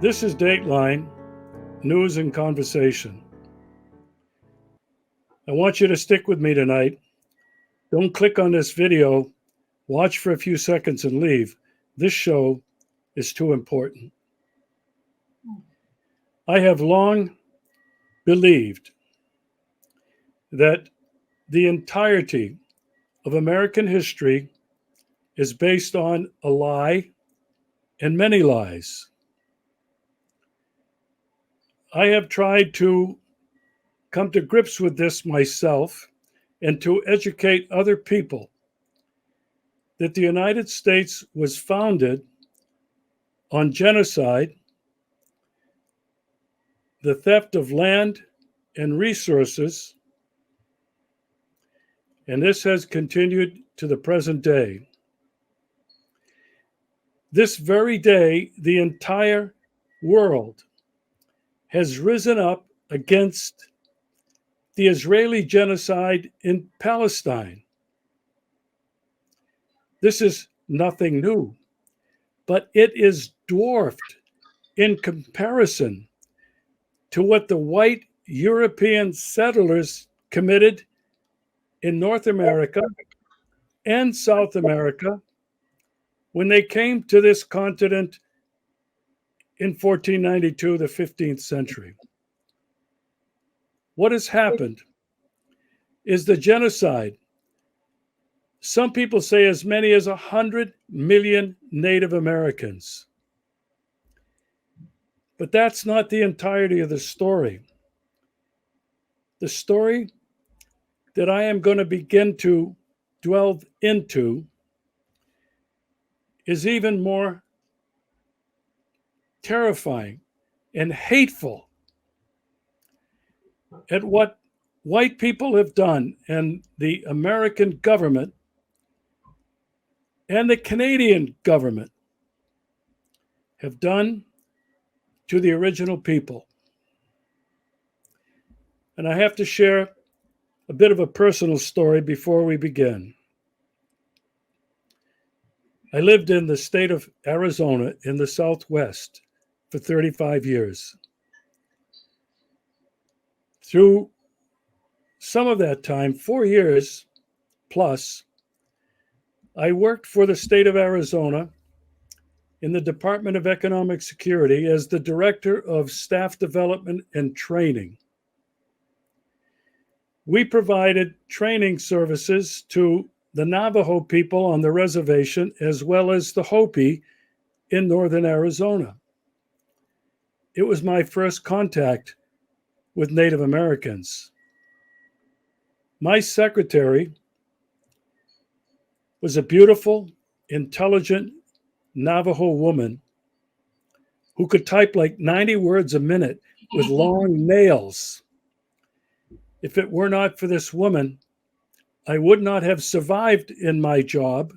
This is Dateline News and Conversation. I want you to stick with me tonight. Don't click on this video, watch for a few seconds and leave. This show is too important. I have long believed that the entirety of American history is based on a lie and many lies. I have tried to come to grips with this myself and to educate other people that the United States was founded on genocide, the theft of land and resources, and this has continued to the present day. This very day, the entire world has risen up against the Israeli genocide in Palestine. This is nothing new, but it is dwarfed in comparison to what the white European settlers committed in North America and South America when they came to this continent in 1492, the 15th century. What has happened is the genocide. Some people say as many as 100 million Native Americans. But that's not the entirety of the story. The story that I am going to begin to delve into is even more terrifying and hateful at what white people have done and the American government and the Canadian government have done to the original people. And I have to share a bit of a personal story before we begin. I lived in the state of Arizona in the Southwest for 35 years. Through some of that time, 4 years plus, I worked for the state of Arizona in the Department of Economic Security as the Director of Staff Development and Training. We provided training services to the Navajo people on the reservation as well as the Hopi in northern Arizona. It was my first contact with Native Americans. My secretary was a beautiful, intelligent Navajo woman who could type like 90 words a minute with long nails. If it were not for this woman, I would not have survived in my job,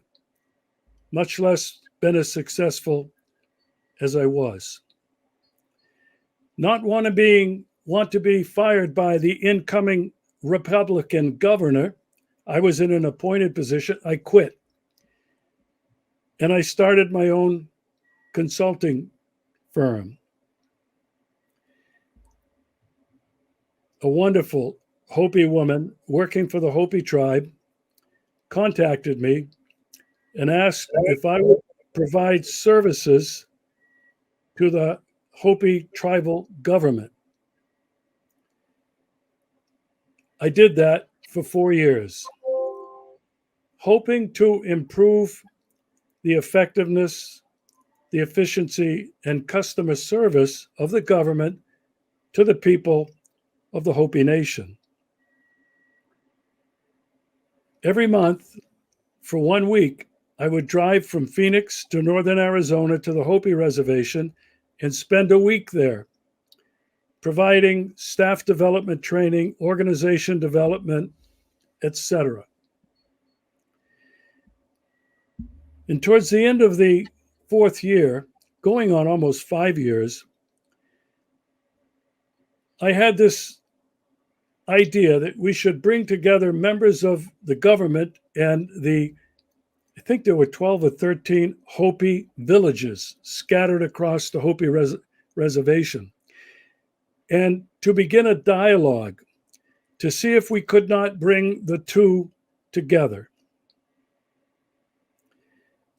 much less been as successful as I was. Not want to be fired by the incoming Republican governor. I was in an appointed position. I quit. And I started my own consulting firm. A wonderful Hopi woman working for the Hopi tribe contacted me and asked if I would provide services to the Hopi tribal government. I did that for 4 years, hoping to improve the effectiveness, the efficiency, and customer service of the government to the people of the Hopi Nation. Every month, for 1 week, I would drive from Phoenix to northern Arizona to the Hopi reservation and spend a week there, providing staff development training, organization development, etc. And towards the end of the 4th year, going on almost 5 years, I had this idea that we should bring together members of the government and I think there were 12 or 13 Hopi villages scattered across the Hopi reservation, and to begin a dialogue to see if we could not bring the two together.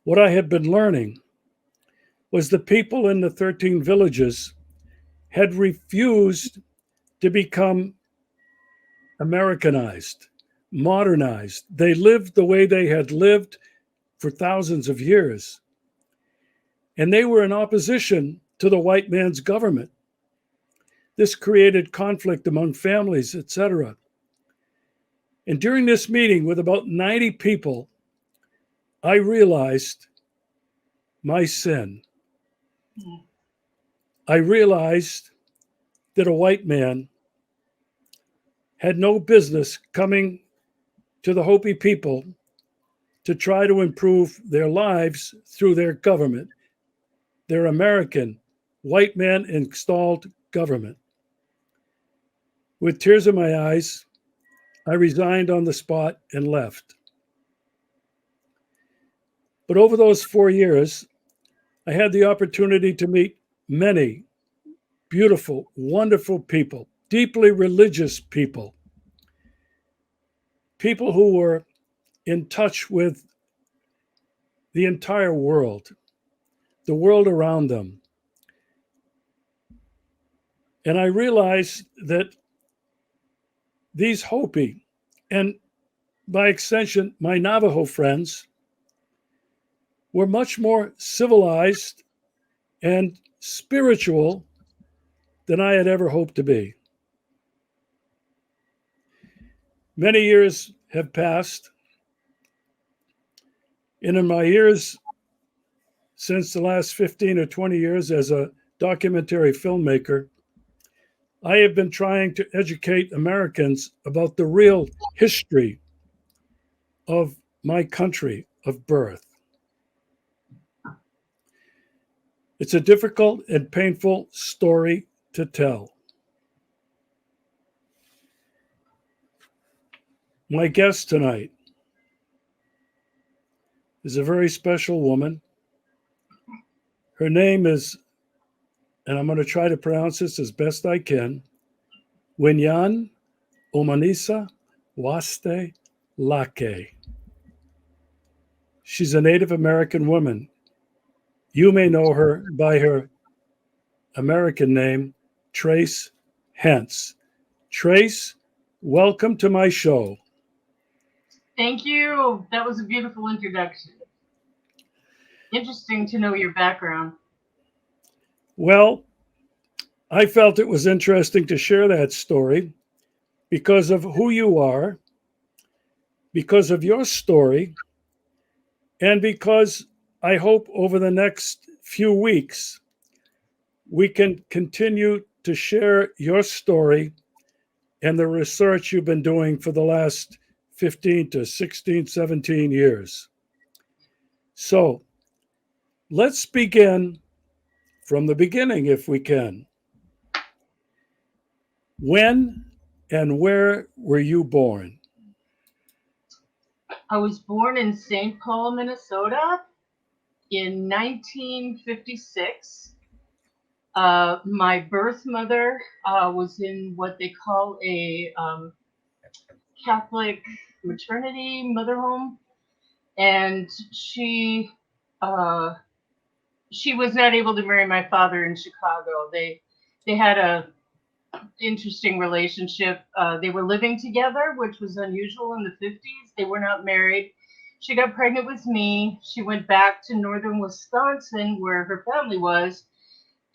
What I had been learning was the people in the 13 villages had refused to become Americanized, modernized. They lived the way they had lived for thousands of years. And they were in opposition to the white man's government. This created conflict among families, etc. And during this meeting with about 90 people, I realized my sin. I realized that a white man had no business coming to the Hopi people to try to improve their lives through their government, their American white man installed government. With tears in my eyes, I resigned on the spot and left. But over those 4 years, I had the opportunity to meet many beautiful, wonderful people, deeply religious people, people who were in touch with the entire world, the world around them. And I realized that these Hopi, and by extension, my Navajo friends, were much more civilized and spiritual than I had ever hoped to be. Many years have passed, and in my years since the last 15 or 20 years as a documentary filmmaker, I have been trying to educate Americans about the real history of my country of birth. It's a difficult and painful story to tell. My guest tonight is a very special woman. Her name is, and I'm going to try to pronounce this as best I can, Winyan Ohmanisa Waste La'ke. She's a Native American woman. You may know her by her American name, Trace Hentz. Trace, welcome to my show. Thank you. That was a beautiful introduction. Interesting to know your background. Well, I felt it was interesting to share that story because of who you are, because of your story, and because I hope over the next few weeks we can continue to share your story and the research you've been doing for the last 15 to 16, 17 years. So let's begin from the beginning if we can. When and where were you born? I was born in St. Paul, Minnesota in 1956. My birth mother was in what they call a Catholic maternity mother home, and she was not able to marry my father in Chicago. They had a interesting relationship. They were living together, which was unusual in the 50s. They were not married. She got pregnant with me. She went back to northern Wisconsin where her family was,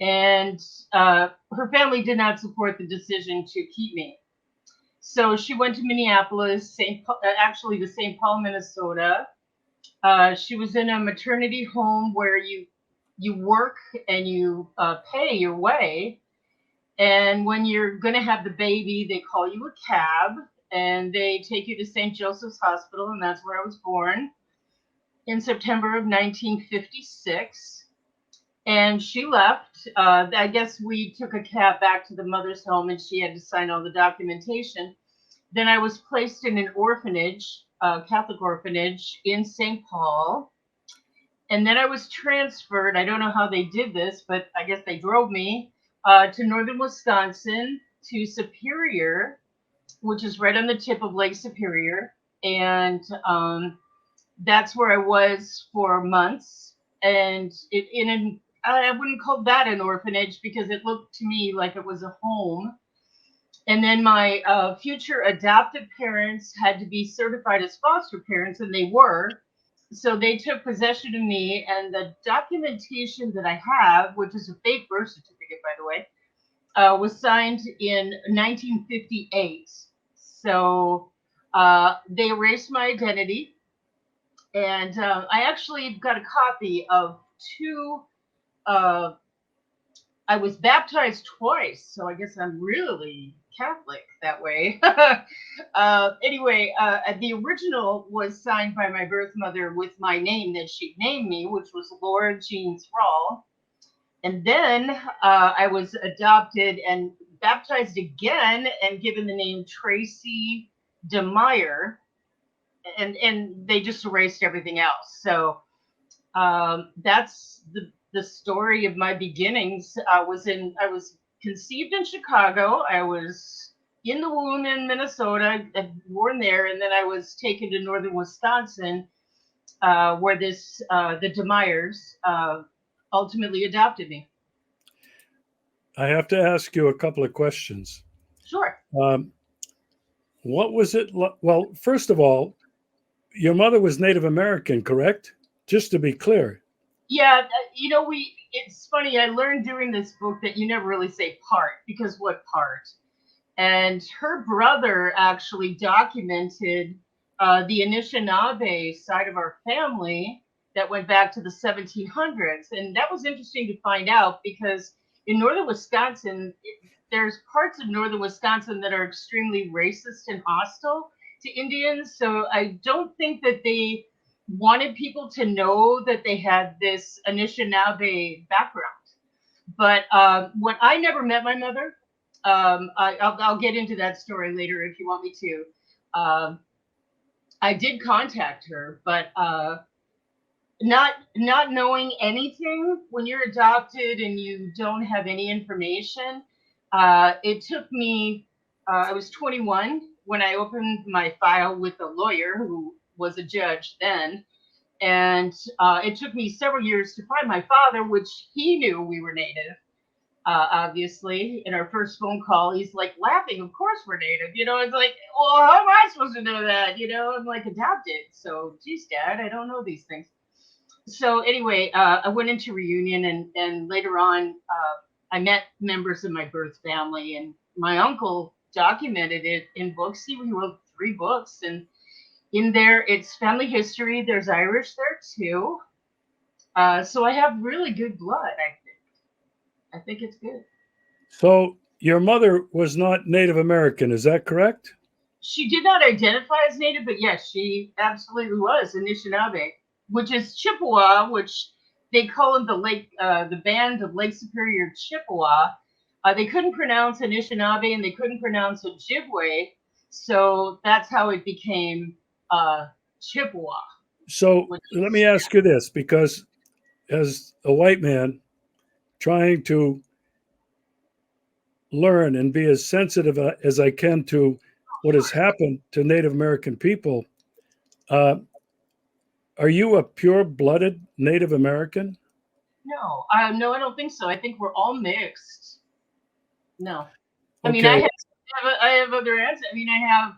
and her family did not support the decision to keep me. So she went to Minneapolis, actually to St. Paul, Minnesota. She was in a maternity home where you work and you pay your way. And when you're going to have the baby, they call you a cab and they take you to St. Joseph's Hospital. And that's where I was born in September of 1956. And she left. I guess we took a cab back to the mother's home and she had to sign all the documentation. Then I was placed in an orphanage, Catholic orphanage in St. Paul. And then I was transferred. I don't know how they did this, but I guess they drove me to northern Wisconsin, to Superior, which is right on the tip of Lake Superior. And that's where I was for months. And I wouldn't call that an orphanage because it looked to me like it was a home. And then my future adoptive parents had to be certified as foster parents, and they were. So they took possession of me, and the documentation that I have, which is a fake birth certificate, by the way, was signed in 1958. So they erased my identity, and I actually got a copy of two. Uh, I was baptized twice, so I guess I'm really Catholic that way. Anyway, the original was signed by my birth mother with my name that she named me, which was Laura Jean Thrall. And then I was adopted and baptized again and given the name Tracy DeMeyer, and they just erased everything else. So that's the story of my beginnings. I was conceived in Chicago. I was in the womb in Minnesota, born there, and then I was taken to northern Wisconsin, where the DeMeyers ultimately adopted me. I have to ask you a couple of questions. Sure. What was it? Well, first of all, your mother was Native American, correct? Just to be clear. Yeah, it's funny. I learned during this book that you never really say part, because what part? And her brother actually documented the Anishinaabe side of our family that went back to the 1700s. And that was interesting to find out because in northern Wisconsin, there's parts of northern Wisconsin that are extremely racist and hostile to Indians. So I don't think that they wanted people to know that they had this Anishinaabe background. But when I never met my mother, I'll get into that story later if you want me to. I did contact her, but not knowing anything when you're adopted and you don't have any information, it took me. I was 21 when I opened my file with a lawyer who was a judge then, and it took me several years to find my father, which he knew we were Native. Obviously, in our first phone call, he's like laughing. Of course, we're Native. It's like, well, how am I supposed to know that? I'm like adopted. So, geez, Dad, I don't know these things. So anyway, I went into reunion, and later on, I met members of my birth family, and my uncle documented it in books. He wrote 3 books, and in there, it's family history. There's Irish there too. So I have really good blood. I think it's good. So your mother was not Native American, is that correct? She did not identify as Native, but yes, she absolutely was Anishinaabe, which is Chippewa, which they call them the band of Lake Superior Chippewa. They couldn't pronounce Anishinaabe and they couldn't pronounce Ojibwe, so that's how it became Chippewa. So let me ask you this, because as a white man trying to learn and be as sensitive as I can to what has happened to Native American people, are you a pure-blooded Native American? No, no, I don't think so. I think we're all mixed. No, I mean Okay. I have other ancestors. I mean, I have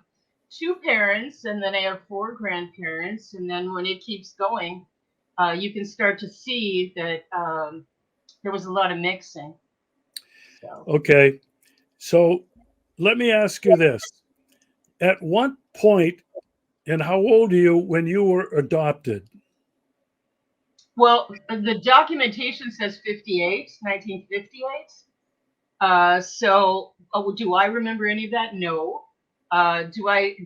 2 parents, and then I have 4 grandparents, and then when it keeps going, you can start to see that there was a lot of mixing. So. Okay. So let me ask you this. At what point, and how old are you when you were adopted? Well, the documentation says 1958. So, do I remember any of that? No. Did I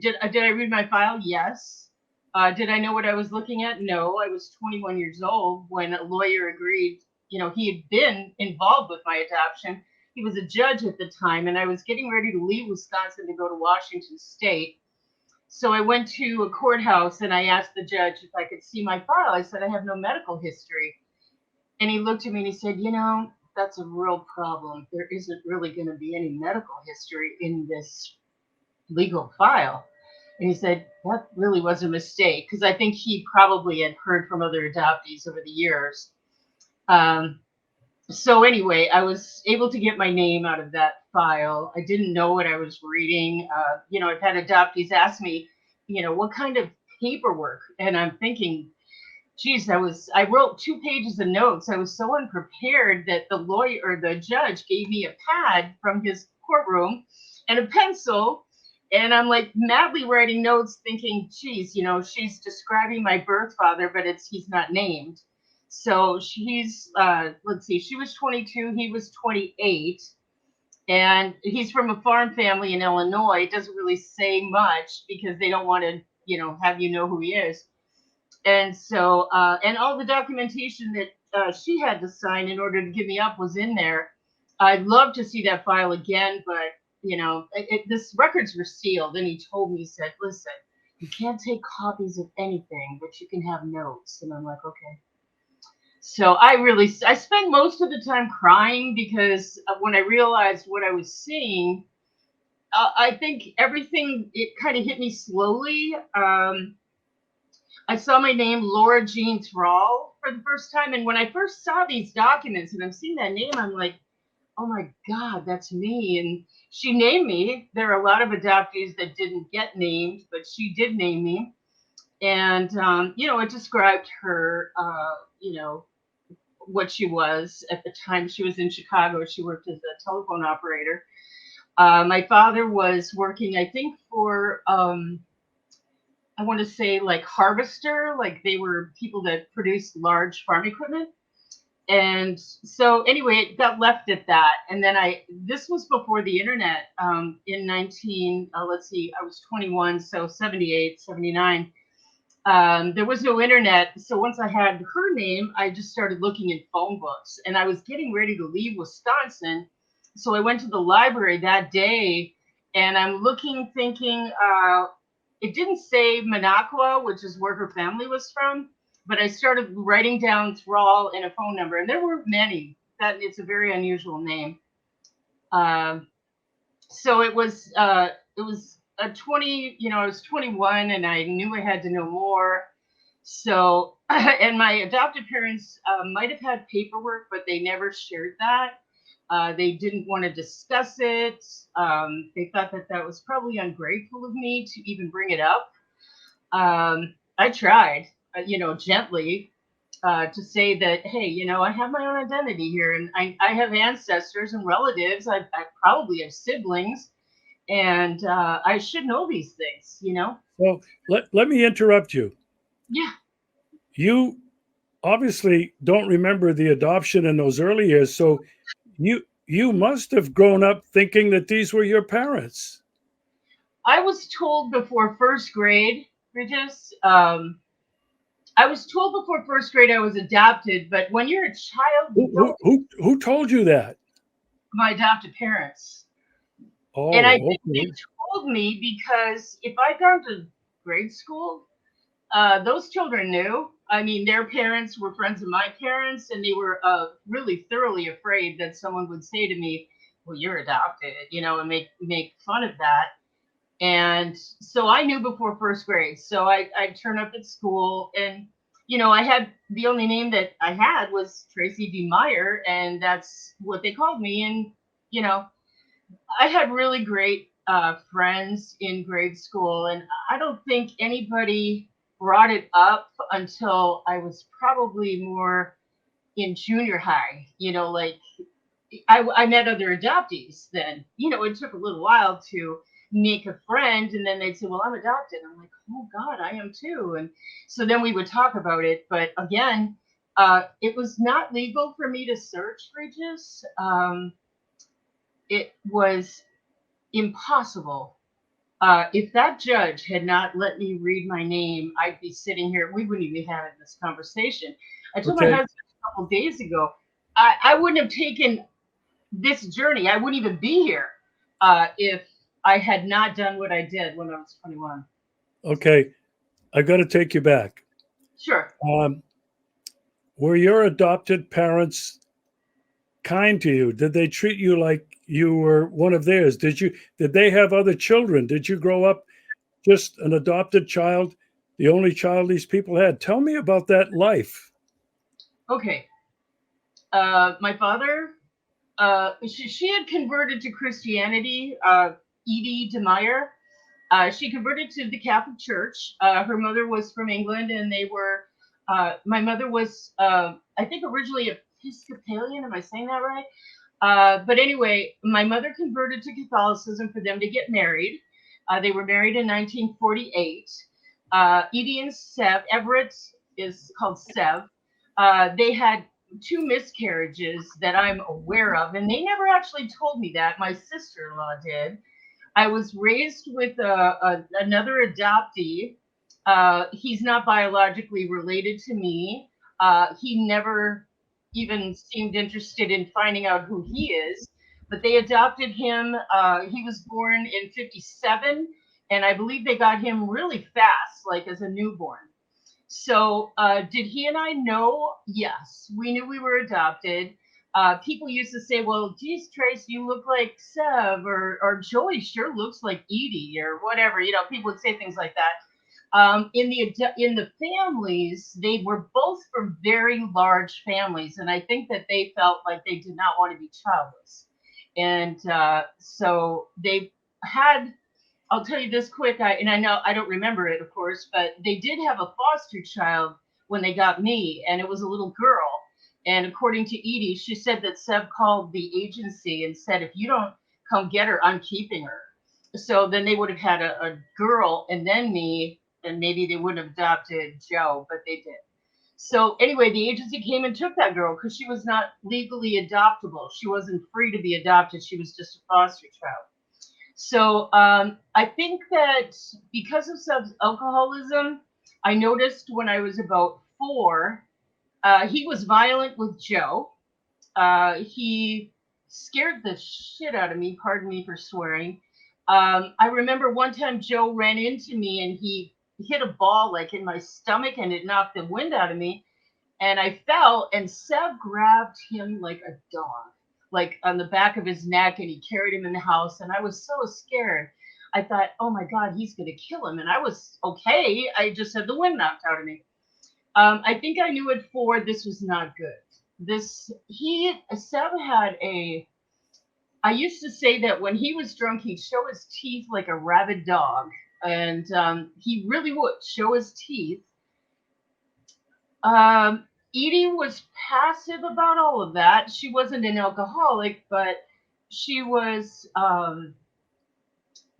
read my file? Yes. Did I know what I was looking at? No. I was 21 years old when a lawyer agreed. He had been involved with my adoption. He was a judge at the time, and I was getting ready to leave Wisconsin to go to Washington State. So I went to a courthouse and I asked the judge if I could see my file. I said, I have no medical history. And he looked at me and he said, that's a real problem. There isn't really going to be any medical history in this legal file. And he said, that really was a mistake, because I think he probably had heard from other adoptees over the years. So anyway, I was able to get my name out of that file. I didn't know what I was reading. I've had adoptees ask me, what kind of paperwork? And I'm thinking, geez, I wrote 2 pages of notes. I was so unprepared that the lawyer or the judge gave me a pad from his courtroom and a pencil. And I'm like madly writing notes thinking, geez, she's describing my birth father, but he's not named. So she's, let's see, she was 22, he was 28. And he's from a farm family in Illinois. It doesn't really say much because they don't want to, have you know who he is. And so, and all the documentation that she had to sign in order to give me up was in there. I'd love to see that file again, but this records were sealed. And he told me, he said, listen, you can't take copies of anything, but you can have notes. And I'm like, okay. So I spent most of the time crying because when I realized what I was seeing, I think it kind of hit me slowly. I saw my name, Laura Jean Thrall, for the first time. And when I first saw these documents and I'm seeing that name, I'm like, oh my God, that's me. And she named me. There are a lot of adoptees that didn't get named, but she did name me. And, it described her, what she was at the time. She was in Chicago. She worked as a telephone operator. My father was working, I think, for, I want to say like Harvester, like they were people that produced large farm equipment. And so anyway, it got left at that. And then this was before the internet, in I was 21, so 78, 79. There was no internet. So once I had her name, I just started looking in phone books, and I was getting ready to leave Wisconsin. So I went to the library that day, and I'm looking, thinking, it didn't say Minocqua, which is where her family was from. But I started writing down Thrall and a phone number, and there were many. It's a very unusual name. So it was a 20. I was 21, and I knew I had to know more. So, and my adoptive parents might have had paperwork, but they never shared that. They didn't want to discuss it. They thought that was probably ungrateful of me to even bring it up. I tried. Gently, to say that, hey, I have my own identity here, and I have ancestors and relatives. I probably have siblings, and I should know these things, Well, let me interrupt you. Yeah. You obviously don't remember the adoption in those early years, so you must have grown up thinking that these were your parents. I was told before first grade, Regis, I was told before first grade I was adopted, but when you're a child, Who told you that? My adopted parents. Oh, and I think okay. they told me because if I'd gone to grade school, those children knew. I mean, their parents were friends of my parents, and they were really thoroughly afraid that someone would say to me, well, you're adopted, and make fun of that. And so I knew before first grade. So I'd turn up at school, and, I had the only name that I had was Tracy D. Meyer, and that's what they called me. And, I had really great friends in grade school, and I don't think anybody brought it up until I was probably more in junior high. Like I met other adoptees then. It took a little while to make a friend, and then they'd say, well, I'm adopted. I'm like, oh God, I am too. And so then we would talk about it. But again, it was not legal for me to search Regis. It was impossible. If that judge had not let me read my name, I'd be sitting here. We wouldn't even be having this conversation. I told my husband a couple of days ago, I wouldn't have taken this journey. I wouldn't even be here if I had not done what I did when I was 21. Okay, I got to take you back. Sure. Were your adopted parents kind to you? Did they treat you like you were one of theirs? Did they have other children? Did you grow up just an adopted child, the only child these people had? Tell me about that life. Okay. My father, she had converted to Christianity. Edie DeMeyer, she converted to the Catholic Church. Her mother was from England, and they were. My mother was, I think, originally Episcopalian. Am I saying that right? But anyway, my mother converted to Catholicism for them to get married. They were married in 1948. Edie and Sev, Everett is called Sev. They had two miscarriages that I'm aware of, and they never actually told me that. My sister-in-law did. I was raised with another adoptee. He's not biologically related to me. He never even seemed interested in finding out who he is, but they adopted him. He was born in 57, and I believe they got him really fast, like as a newborn. So, did he and I know? Yes, we knew we were adopted. People used to say, "Well, geez, Trace, you look like Sev," or "Joey sure looks like Edie," or whatever. You know, people would say things like that. In the families, they were both from very large families, and I think that they felt like they did not want to be childless, and so they had. I'll tell you this quick, and I know I don't remember it, of course, but they did have a foster child when they got me, and it was a little girl. And according to Edie, she said that Seb called the agency and said, if you don't come get her, I'm keeping her. So then they would have had a girl and then me, and maybe they wouldn't have adopted Joe, but they did. So anyway, the agency came and took that girl because she was not legally adoptable. She wasn't free to be adopted. She was just a foster child. So I think that because of Seb's alcoholism, I noticed when I was about 4, he was violent with Joe. He scared the shit out of me. Pardon me for swearing. I remember one time Joe ran into me and he hit a ball like in my stomach and it knocked the wind out of me. And I fell, and Seb grabbed him like a dog, like on the back of his neck, and he carried him in the house. And I was so scared. I thought, oh my God, he's going to kill him. And I was okay. I just had the wind knocked out of me. I think I knew at 4 this was not good. Seb had I used to say that when he was drunk, he'd show his teeth like a rabid dog. And he really would show his teeth. Edie was passive about all of that. She wasn't an alcoholic, but she was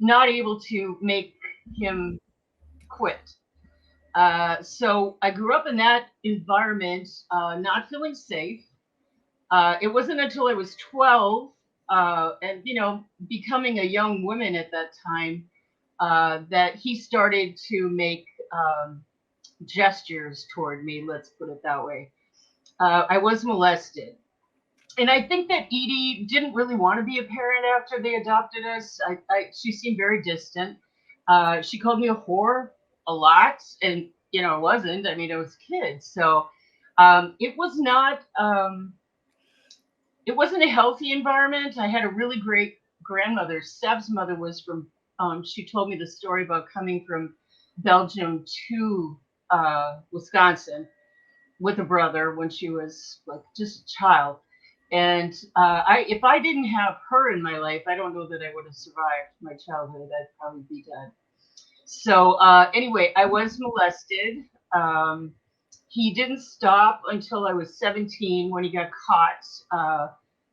not able to make him quit. So I grew up in that environment, not feeling safe. It wasn't until I was 12 and, becoming a young woman at that time that he started to make gestures toward me, let's put it that way. I was molested. And I think that Edie didn't really want to be a parent after they adopted us. She seemed very distant. She called me a whore a lot, and it wasn't. I mean, it was kids, so it was not. It wasn't a healthy environment. I had a really great grandmother. Seb's mother was from. She told me the story about coming from Belgium to Wisconsin with a brother when she was like just a child. And if I didn't have her in my life, I don't know that I would have survived my childhood. I'd probably be dead. So anyway, I was molested. He didn't stop until I was 17 when he got caught.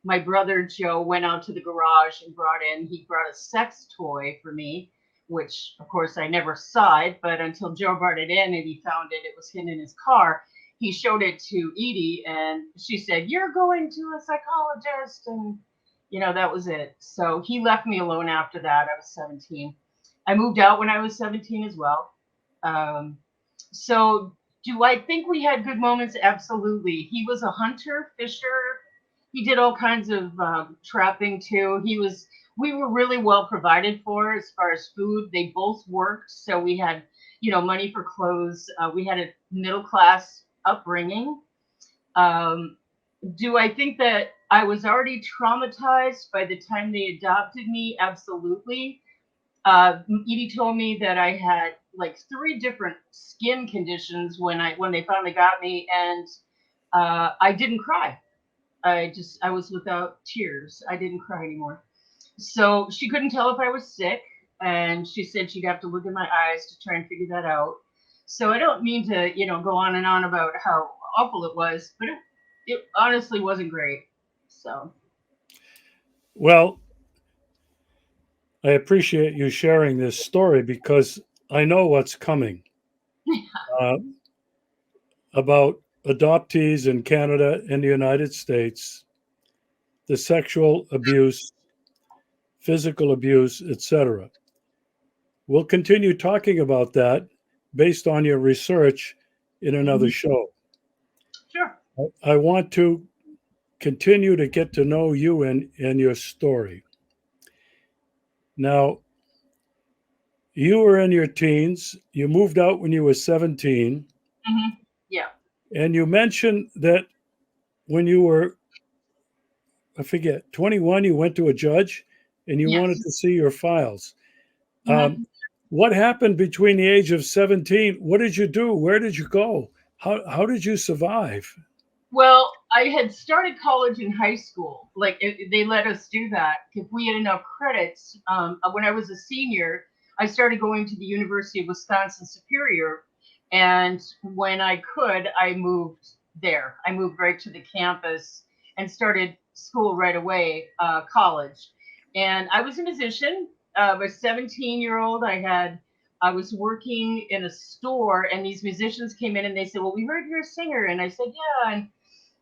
My brother Joe went out to the garage and he brought a sex toy for me, which of course I never saw it, but until Joe brought it in and he found it was hidden in his car. He showed it to Edie and she said, "You're going to a psychologist." And, that was it. So he left me alone after that. I was 17. I moved out when I was 17 as well. So do I think we had good moments? Absolutely. He was a hunter, fisher. He did all kinds of trapping too. We were really well provided for as far as food. They both worked. So we had, money for clothes. We had a middle class upbringing. Do I think that I was already traumatized by the time they adopted me. Absolutely. Edie told me that I had like three different skin conditions when they finally got me, and I didn't cry. I was without tears. I didn't cry anymore. So she couldn't tell if I was sick, and she said she'd have to look in my eyes to try and figure that out. So I don't mean to, go on and on about how awful it was, but it honestly wasn't great. So Well, I appreciate you sharing this story because I know what's coming uh, about adoptees in Canada and the United States, the sexual abuse, physical abuse, etc. We'll continue talking about that based on your research in another mhm, show. sure. I want to continue to get to know you and your story. Now, you were in your teens, you moved out when you were 17, Yeah. and you mentioned that when you were, I forget, 21, you went to a judge and you wanted Yes. to see your files. Um, Mhm. what happened between the age of 17? What did you do? Where did you go? How did you survive? Well, I had started college in high school. Like they let us do that if we had enough credits. When I was a senior, I started going to the University of Wisconsin Superior, and when I could, I moved there. I moved right to the campus and started school right away, college. And I was a musician. A 17-year-old. I was working in a store, and these musicians came in and they said, "Well, we heard you're a singer," and I said, "Yeah." And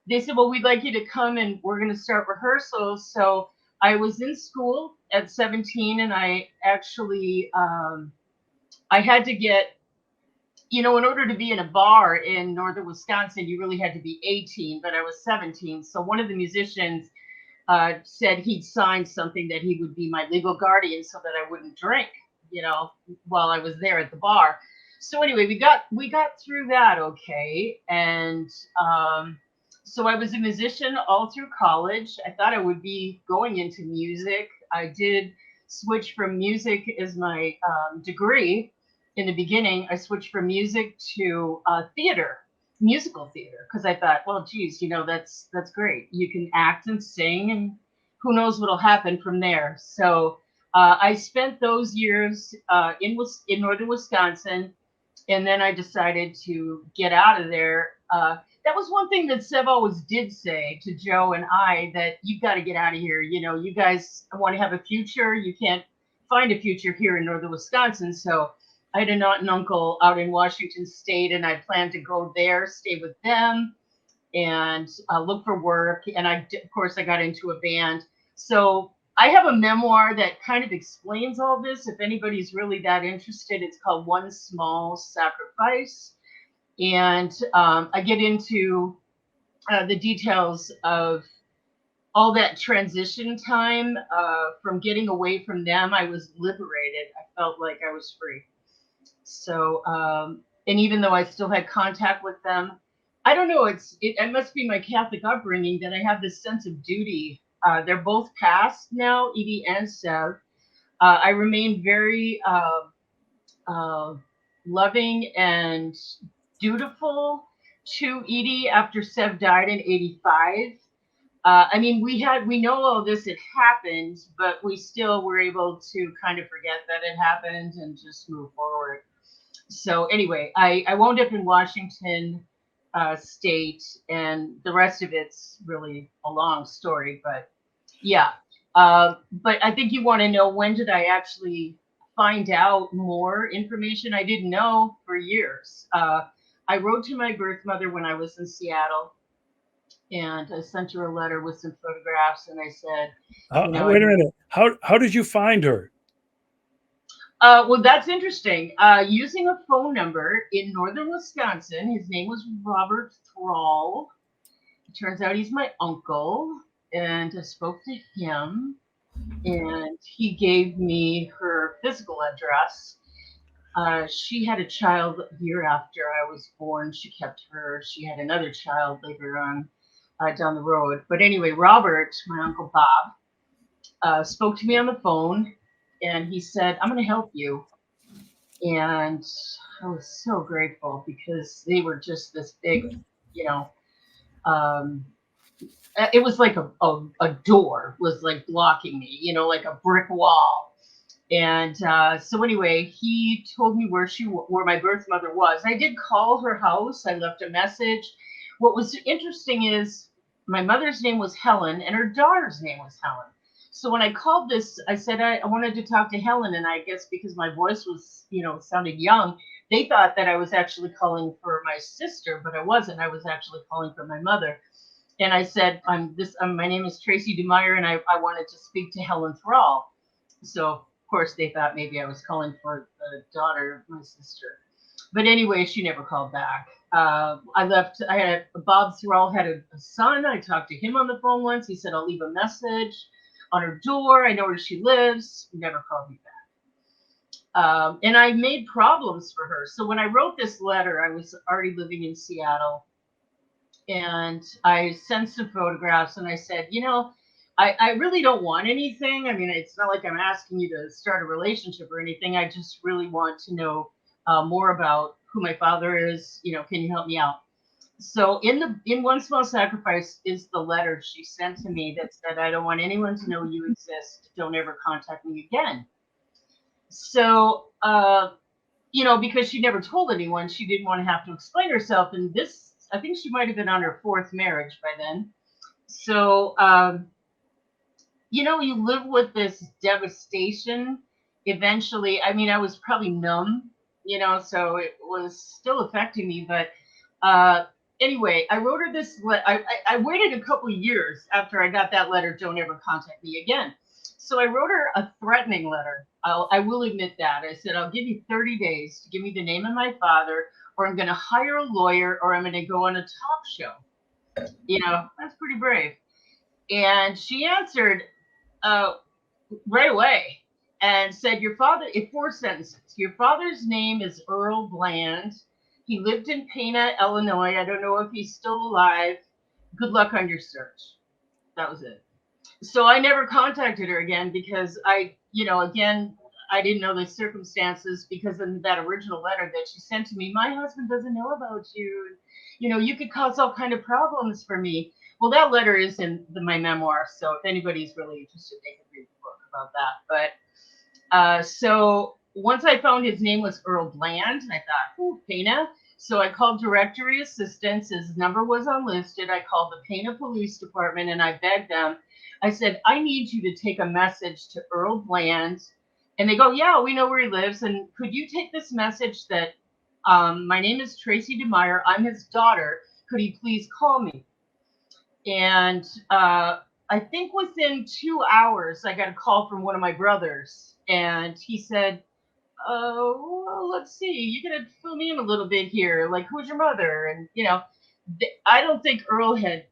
they said, "Well, we'd like you to come and we're going to start rehearsals." So I was in school at 17, and I actually I had to get, in order to be in a bar in northern Wisconsin, you really had to be 18, but I was 17. So one of the musicians said he'd signed something that he would be my legal guardian so that I wouldn't drink, you know, while I was there at the bar. So anyway, we got through that okay, and so I was a musician all through college. I thought I would be going into music. I did switch from music as my degree. In the beginning, I switched from music to theater, musical theater, because I thought, well, geez, that's great. You can act and sing, and who knows what'll happen from there. So I spent those years in northern Wisconsin, and then I decided to get out of there. That was one thing that Sev always did say to Joe and I, that you've got to get out of here. You guys want to have a future. You can't find a future here in northern Wisconsin. So I had an aunt and uncle out in Washington State, and I planned to go there, stay with them, and look for work. And of course, I got into a band. So I have a memoir that kind of explains all this. If anybody's really that interested, it's called One Small Sacrifice. And I get into the details of all that transition time from getting away from them. I was liberated. I felt like I was free. So, and even though I still had contact with them, I don't know. It must be my Catholic upbringing that I have this sense of duty. They're both passed now, Edie and Sev. I remain very uh, loving and dutiful to Edie after Sev died in '85. I mean, we know all this had happened, but we still were able to kind of forget that it happened and just move forward. So anyway, I wound up in Washington State, and the rest of it's really a long story. But yeah, but I think you want to know, when did I actually find out more information? I didn't know for years. I wrote to my birth mother when I was in Seattle, and I sent her a letter with some photographs, and I said, I Wait a minute. How did you find her? well, that's interesting. Using a phone number in northern Wisconsin, his name was Robert Thrall. It turns out he's my uncle, and I spoke to him, and he gave me her physical address. She had a child a year after I was born. She kept her. She had another child later on. down the road. But anyway, Robert, my Uncle Bob, spoke to me on the phone, and he said, "I'm going to help you." And I was so grateful because they were just this big, you know, um, it was like a door was like blocking me, like a brick wall. And so anyway, he told me where my birth mother was. I did call her house. I left a message. What was interesting is my mother's name was Helen and her daughter's name was Helen. So when I called this, I said I wanted to talk to Helen, and I guess because my voice was, sounded young, they thought that I was actually calling for my sister, but I wasn't. I was actually calling for my mother. And I said, my name is Tracy DeMeyer, and I wanted to speak to Helen Thrall. So of course they thought maybe I was calling for the daughter of my sister. But anyway, she never called back. Bob Thrall had a son. I talked to him on the phone once. He said, I'll leave a message on her door. I know where she lives. He never called me back. And I made problems for her. So when I wrote this letter, I was already living in Seattle. And I sent some photographs, and I said, I really don't want anything. I mean, it's not like I'm asking you to start a relationship or anything. I just really want to know more about who my father is. Can you help me out? So in One Small Sacrifice is the letter she sent to me that said, I don't want anyone to know you exist. Don't ever contact me again. So, because she never told anyone, she didn't want to have to explain herself. And this, I think she might have been on her fourth marriage by then. So, you live with this devastation. Eventually, I mean, I was probably numb, so it was still affecting me. But anyway, I wrote her this. I waited a couple of years after I got that letter. Don't ever contact me again. So I wrote her a threatening letter. I will admit that. I said, I'll give you 30 days to give me the name of my father, or I'm going to hire a lawyer, or I'm going to go on a talk show. That's pretty brave. And she answered right away and said, your father, in 4 sentences, your father's name is Earl Bland. He lived in Pana, Illinois. I don't know if he's still alive. Good luck on your search. That was it. So I never contacted her again because I didn't know the circumstances, because in that original letter that she sent to me, my husband doesn't know about you. You could cause all kind of problems for me. Well, that letter is in my memoir, so if anybody's really interested, they can read the book about that. But so once I found his name was Earl Bland, I thought, ooh, Pana. So I called directory assistance. His number was unlisted. I called the Pana Police Department, and I begged them. I said, I need you to take a message to Earl Bland. And they go, yeah, we know where he lives. And could you take this message that my name is Tracy DeMeyer. I'm his daughter. Could he please call me? And I think within 2 hours, I got a call from one of my brothers. And he said, well, let's see. You're going to fill me in a little bit here. Like, who's your mother? And, I don't think Earl had,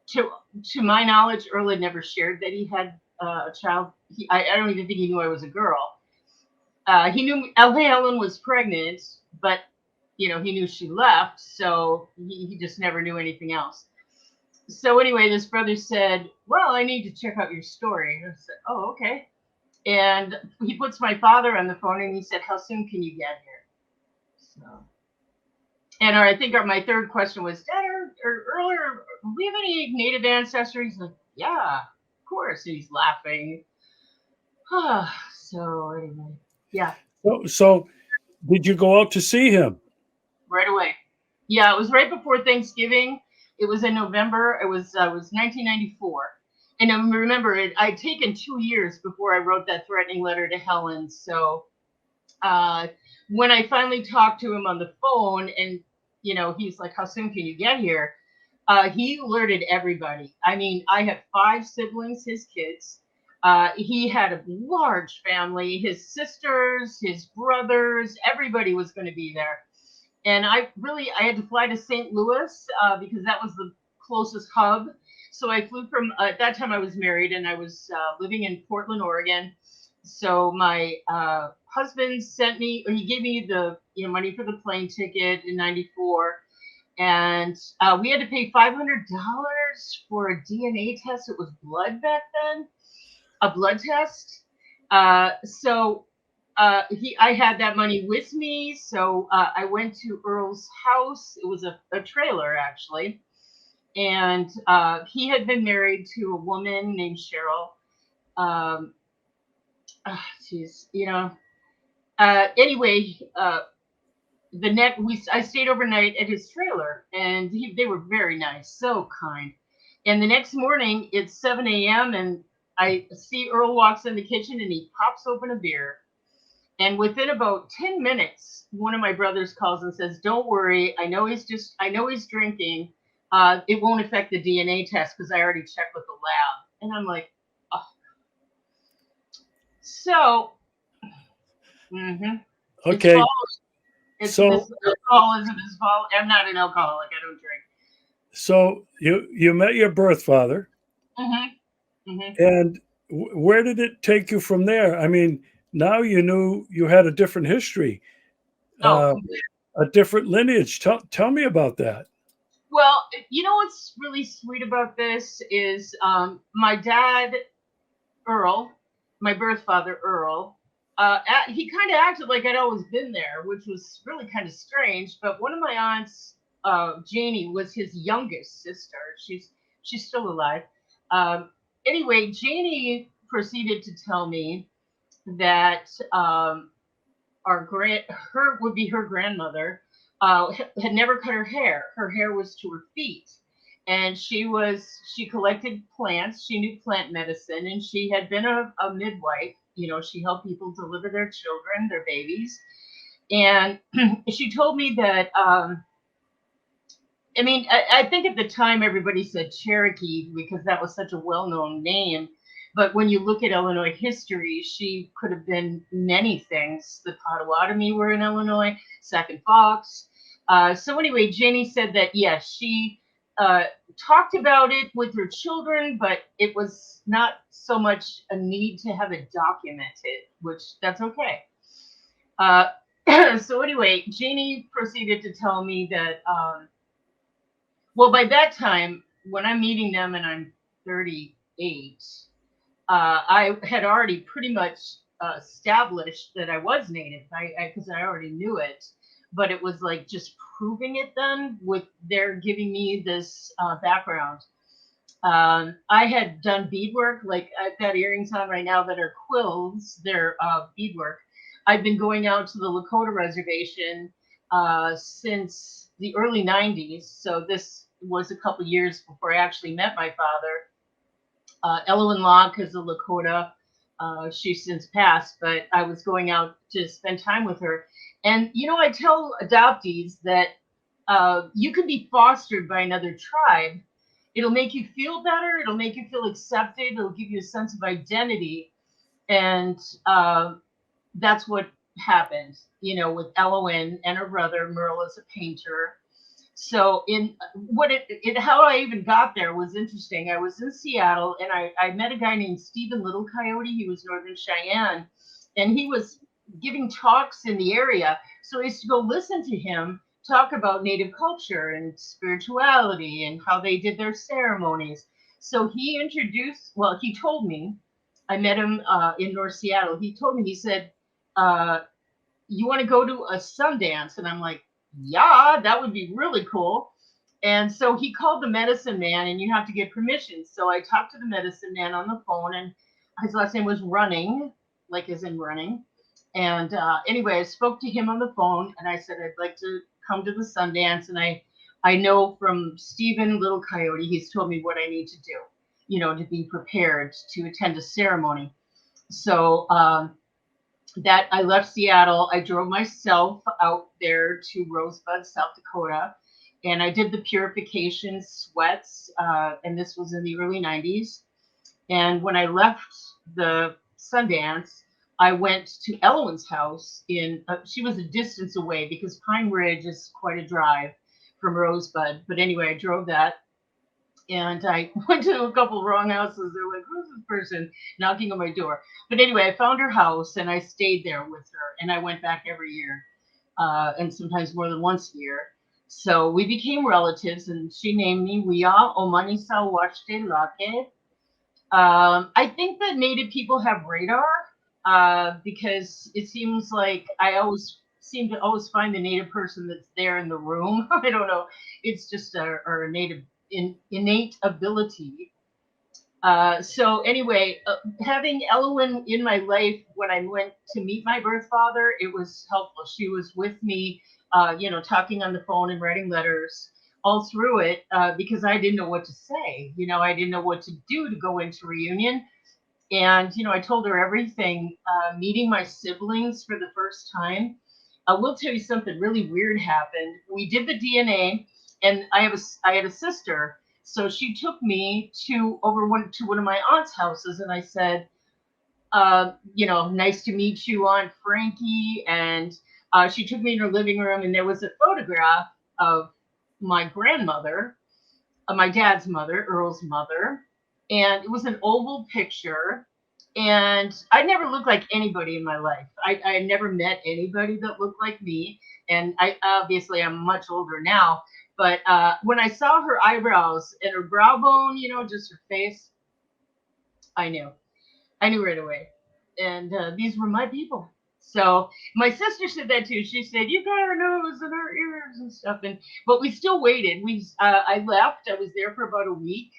to my knowledge, Earl had never shared that he had a child. I don't even think he knew I was a girl. He knew Helen was pregnant, but, he knew she left. So he just never knew anything else. So anyway, this brother said, well, I need to check out your story. I said, oh, okay. And he puts my father on the phone, and he said, how soon can you get here? So, and I think my third question was, Dad or earlier, do we have any Native ancestry? He's like, yeah, of course. And he's laughing. So anyway, yeah. So did you go out to see him? Right away. Yeah, it was right before Thanksgiving. It was in November. It was 1994. And I remember I'd taken 2 years before I wrote that threatening letter to Helen. So when I finally talked to him on the phone, and, he's like, how soon can you get here? He alerted everybody. I mean, I have 5 siblings, his kids. He had a large family, his sisters, his brothers, everybody was going to be there. And I had to fly to St. Louis because that was the closest hub. So I flew from, at that time I was married, and I was living in Portland, Oregon. So my husband he gave me the money for the plane ticket in '94. And we had to pay $500 for a DNA test. It was blood back then, a blood test. I had that money with me, so I went to Earl's house. It was a trailer actually, and he had been married to a woman named Cheryl. Um, She's, anyway, I stayed overnight at his trailer, and they were very nice, so kind. And the next morning, it's 7 a.m., and I see Earl walks in the kitchen, and he pops open a beer. And within about 10 minutes, one of my brothers calls and says, "Don't worry, I know he's drinking. It won't affect the DNA test because I already checked with the lab." And I'm like, oh. So, it's Okay. fault. This alcoholism is fault. I'm not an alcoholic. I don't drink. So you met your birth father, and where did it take you from there? I mean, now you knew you had a different history, Oh, a different lineage. Tell me about that. well, what's really sweet about this is my dad, Earl, my birth father, Earl. He kind of acted like I'd always been there, which was really kind of strange. But one of my aunts, Janie, was his youngest sister. She's still alive. Anyway, Janie proceeded to tell me that her would be her grandmother, had never cut her hair. Her hair was to her feet, and she collected plants. She knew plant medicine, and she had been a midwife. She helped people deliver their children, their babies, and she told me that. I think at the time everybody said Cherokee because that was such a well-known name. But when you look at Illinois history, she could have been many things. The Potawatomi were in Illinois, Sac and Fox. So anyway, Janie said that, yes, she talked about it with her children, but it was not so much a need to have it documented, which that's okay. So anyway, Janie proceeded to tell me that, well, by that time, when I'm meeting them and I'm 38, I had already pretty much established that I was Native, because I already knew it, but it was like just proving it then with their giving me this background. I had done beadwork, like I've got earrings on right now that are quills, they're beadwork. I've been going out to the Lakota reservation since the early 90s, so this was a couple years before I actually met my father. Elowen Locke is a Lakota. She's since passed, but I was going out to spend time with her. And, I tell adoptees that you can be fostered by another tribe. It'll make you feel better. It'll make you feel accepted. It'll give you a sense of identity. And that's what happened, with Elowen and her brother. Merle is a painter. So how I even got there was interesting. I was in Seattle and I met a guy named Stephen Little Coyote. He was Northern Cheyenne, and he was giving talks in the area. So I used to go listen to him talk about Native culture and spirituality and how they did their ceremonies. So he told me, I met him in North Seattle. He told me, he said, "You want to go to a Sundance?" And I'm like, "Yeah, that would be really cool." And so he called the medicine man, and you have to get permission. So I talked to the medicine man on the phone, and his last name was Running, like as in running. And anyway, I spoke to him on the phone, and I said I'd like to come to the Sundance. And I know from Stephen Little Coyote, he's told me what I need to do, to be prepared to attend a ceremony. So that I left Seattle. I drove myself out there to Rosebud, South Dakota, and I did the purification sweats. And this was in the early 90s. And when I left the Sundance, I went to Elowen's house she was a distance away because Pine Ridge is quite a drive from Rosebud. But anyway, I drove that. And I went to a couple of wrong houses. They're like, "Who's this person knocking on my door?" But anyway, I found her house and I stayed there with her. And I went back every year, and sometimes more than once a year. So we became relatives, and she named me Winyan Ohmanisa Waste La'ke. I think that Native people have radar because it seems like I always seem to always find the Native person that's there in the room. I don't know. It's just a Native innate ability. So anyway, having Elowen in my life when I went to meet my birth father, it was helpful. She was with me, talking on the phone and writing letters all through it because I didn't know what to say. I didn't know what to do to go into reunion. And, I told her everything. Meeting my siblings for the first time. I will tell you something really weird happened. We did the DNA, and I had a sister, so she took me to one of my aunt's houses, and I said, nice to meet you, Aunt Frankie. And she took me in her living room, and there was a photograph of my grandmother, my dad's mother, Earl's mother, and it was an oval picture. And I never looked like anybody in my life. I never met anybody that looked like me. And I obviously I'm much older now. But when I saw her eyebrows and her brow bone, just her face, I knew. I knew right away. And these were my people. So my sister said that too. She said, "You got our nose and our ears and stuff." But we still waited. I left. I was there for about a week.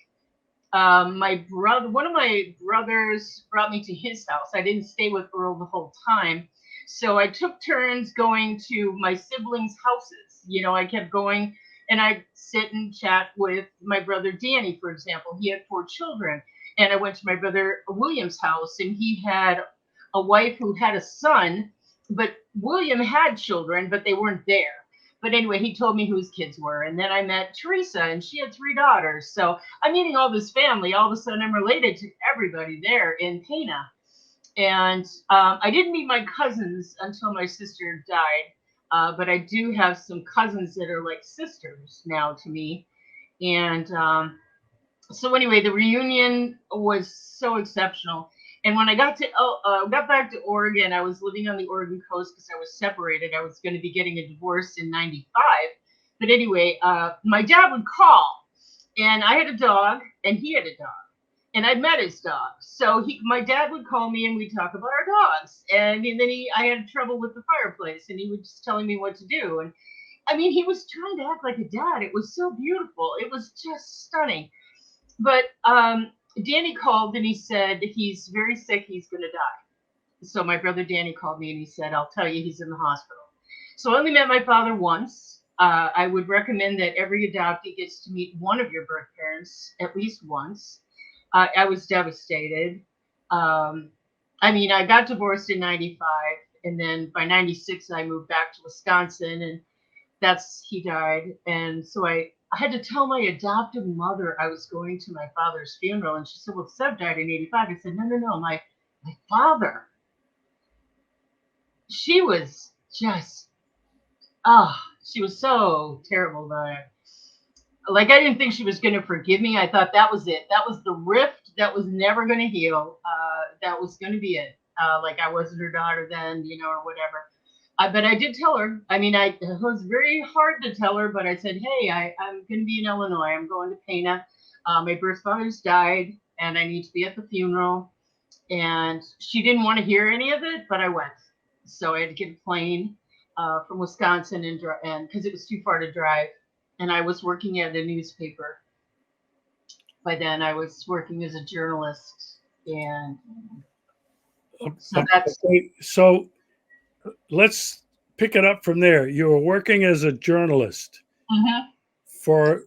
One of my brothers brought me to his house. I didn't stay with Earl the whole time. So I took turns going to my siblings' houses. I kept going and I'd sit and chat with my brother Danny, for example. He had 4 children. And I went to my brother William's house, and he had a wife who had a son, but William had children, but they weren't there. But anyway, he told me who his kids were. And then I met Teresa, and she had 3 daughters. So I'm meeting all this family. All of a sudden, I'm related to everybody there in Pana. And I didn't meet my cousins until my sister died. But I do have some cousins that are like sisters now to me. And so anyway, the reunion was so exceptional. And when I got back to Oregon, I was living on the Oregon coast because I was separated. I was going to be getting a divorce in '95. But anyway, my dad would call, and I had a dog, and he had a dog, and I'd met his dog. So my dad would call me, and we'd talk about our dogs. And then I had trouble with the fireplace, and he was just telling me what to do. And I mean, he was trying to act like a dad. It was so beautiful. It was just stunning. But Danny called and he said he's very sick. He's going to die. So my brother Danny called me and he said, "I'll tell you, he's in the hospital." So I only met my father once. I would recommend that every adoptee gets to meet one of your birth parents at least once. I was devastated. I got divorced in '95, and then by '96 I moved back to Wisconsin, and he died. And so I had to tell my adoptive mother I was going to my father's funeral, and she said, "Well, Seb died in '85." I said, "No, my father." She was just, she was so terrible about it. Like, I didn't think she was going to forgive me. I thought that was it. That was the rift that was never going to heal. That was going to be it. Like I wasn't her daughter then, or whatever. But I did tell her. It was very hard to tell her, but I said, "Hey, I'm going to be in Illinois. I'm going to Pana. My birth father's died, and I need to be at the funeral." And she didn't want to hear any of it, but I went. So I had to get a plane from Wisconsin, and because it was too far to drive. And I was working at a newspaper. By then, I was working as a journalist, and so that's. Okay, so let's pick it up from there. You were working as a journalist for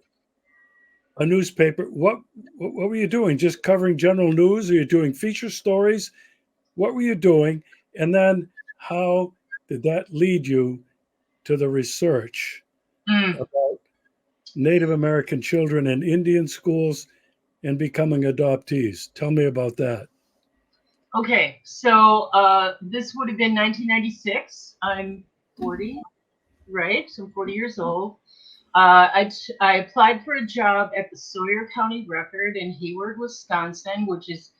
a newspaper. What were you doing? Just covering general news? Are you doing feature stories? What were you doing? And then how did that lead you to the research about Native American children in Indian schools and becoming adoptees? Tell me about that. Okay, so this would have been 1996. I'm 40, right? So I'm 40 years old. I applied for a job at the Sawyer County Record in Hayward, Wisconsin, which is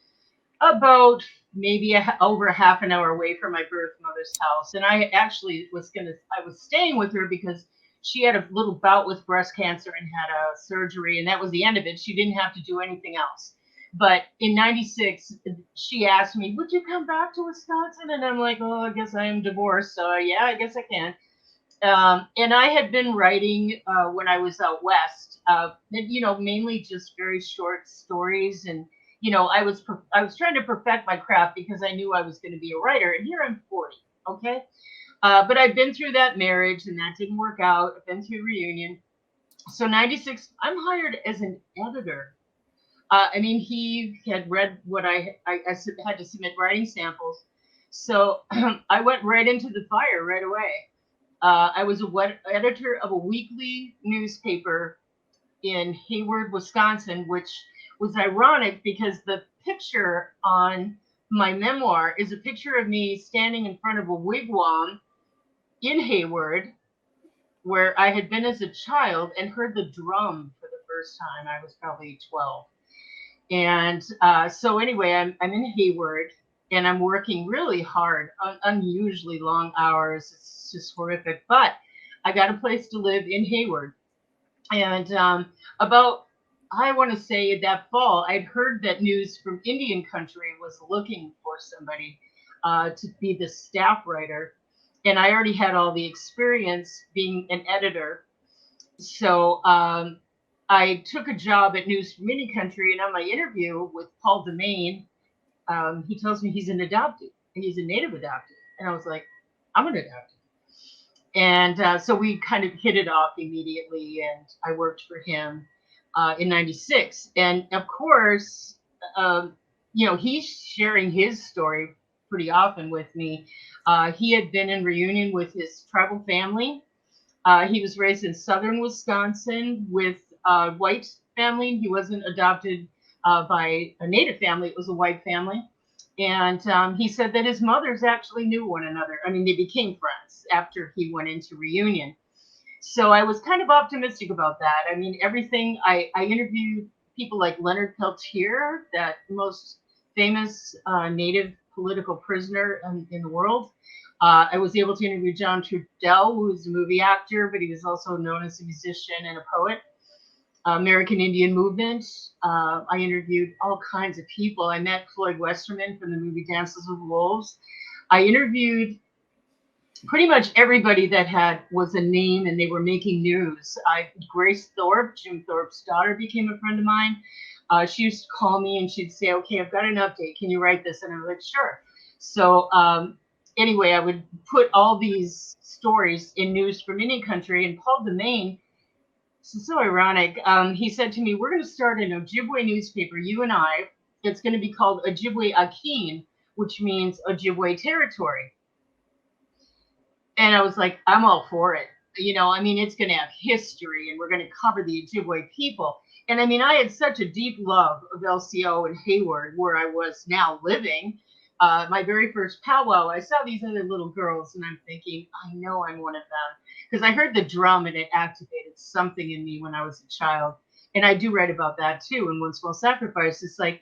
about maybe over a half an hour away from my birth mother's house. And I actually I was staying with her because she had a little bout with breast cancer and had a surgery, and that was the end of it. She didn't have to do anything else. But in '96, she asked me, "Would you come back to Wisconsin?" And I'm like, "Oh, I guess I am divorced, so yeah, I guess I can." And I had been writing when I was out west, mainly just very short stories, and I was trying to perfect my craft because I knew I was going to be a writer. And here I'm 40, okay. But I've been through that marriage, and that didn't work out. I've been through reunion. So '96, I'm hired as an editor. He had read what I had to submit writing samples. So I went right into the fire right away. I was editor of a weekly newspaper in Hayward, Wisconsin, which was ironic because the picture on my memoir is a picture of me standing in front of a wigwam in Hayward, where I had been as a child and heard the drum for the first time. I was probably 12. And so anyway, I'm in Hayward, and I'm working really hard, unusually long hours. It's just horrific. But I got a place to live in Hayward. And I want to say that fall, I'd heard that News from Indian Country was looking for somebody to be the staff writer. And I already had all the experience being an editor. So I took a job at News from Indian Country, and on my interview with Paul Demain, he tells me he's an adoptee. He's a native adoptee. And I was like, I'm an adoptee. And so we kind of hit it off immediately, and I worked for him in '96. And of course, he's sharing his story pretty often with me. He had been in reunion with his tribal family. He was raised in southern Wisconsin with a white family. He wasn't adopted by a native family. It was a white family. And he said that his mothers actually knew one another. I mean, they became friends after he went into reunion. So I was kind of optimistic about that. I mean, everything, I interviewed people like Leonard Peltier, that most famous native political prisoner in the world. I was able to interview John Trudell, who was a movie actor, but he was also known as a musician and a poet. American Indian Movement. I interviewed all kinds of people. I met Floyd Westerman from the movie Dances with Wolves. I interviewed pretty much everybody that was a name and they were making news. Grace Thorpe, Jim Thorpe's daughter, became a friend of mine. She used to call me and she'd say, "Okay, I've got an update. Can you write this?" And I was like, "Sure." So anyway, I would put all these stories in News from Indian Country, and Paul Demain, this is so ironic. He said to me, "We're going to start an Ojibwe newspaper, you and I. It's going to be called Ojibwe Akin, which means Ojibwe territory." And I was like, I'm all for it. It's going to have history, and we're going to cover the Ojibwe people. And I had such a deep love of LCO and Hayward, where I was now living. My very first powwow, I saw these other little girls, and I'm thinking, I know I'm one of them. Because I heard the drum, and it activated something in me when I was a child. And I do write about that, too, in One Small Sacrifice. It's like,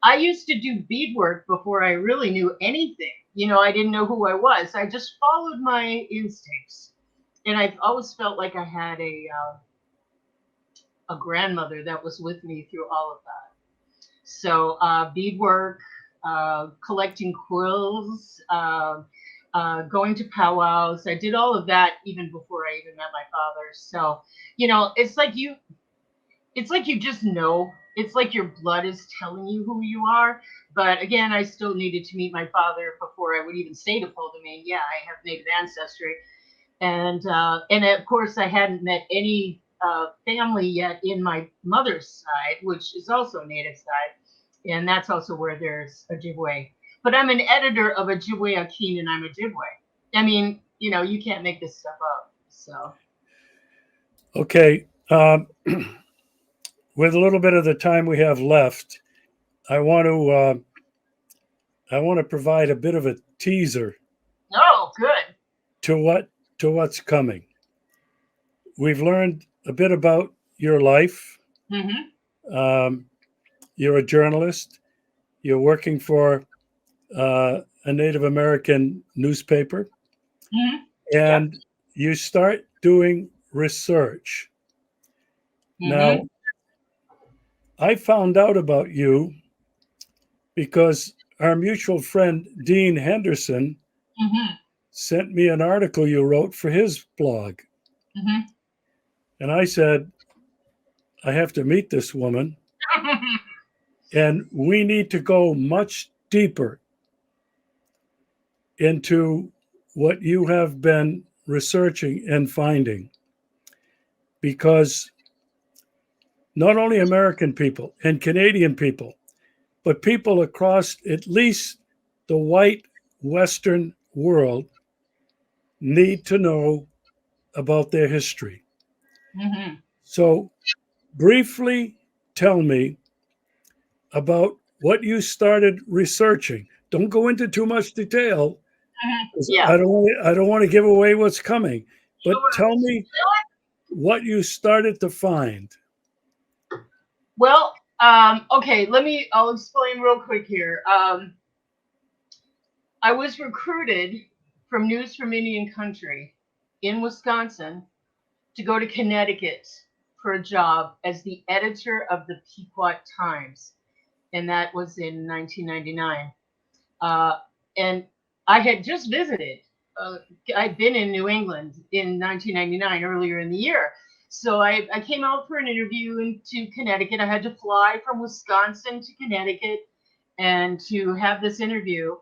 I used to do beadwork before I really knew anything. I didn't know who I was. I just followed my instincts. And I've always felt like I had a grandmother that was with me through all of that. So beadwork, collecting quills, going to powwows. I did all of that even before I even met my father. So, it's like you just know. It's like your blood is telling you who you are. But again, I still needed to meet my father before I would even say to Paul Demain, yeah, I have Native ancestry. And of course, I hadn't met any family yet in my mother's side, which is also Native side. And that's also where there's Ojibwe. But I'm an editor of Ojibwe Akin, and I'm Ojibwe. You can't make this stuff up. So. Okay. With a little bit of the time we have left, I want to provide a bit of a teaser. Oh, good. To what's coming. We've learned a bit about your life. Mm-hmm. You're a journalist. You're working for a Native American newspaper, Mm-hmm. and you start doing research. Now, Mm-hmm. I found out about you because our mutual friend Dean Henderson Mm-hmm. sent me an article you wrote for his blog. Mm-hmm. And I said, I have to meet this woman, and we need to go much deeper into what you have been researching and finding. Because not only American people and Canadian people, but people across at least the white Western world need to know about their history. Mm-hmm. So, briefly tell me about what you started researching. Don't go into too much detail, Mm-hmm. 'cause Yeah. I don't want to give away what's coming. But Sure. tell me what you started to find. Well, okay, I'll explain real quick here. I was recruited from News from Indian Country in Wisconsin to go to Connecticut for a job as the editor of the Pequot Times, and that was in 1999. And I had just visited. Uh, I'd been in New England in 1999, earlier in the year. So I came out for an interview into Connecticut. I had to fly from Wisconsin to Connecticut and to have this interview.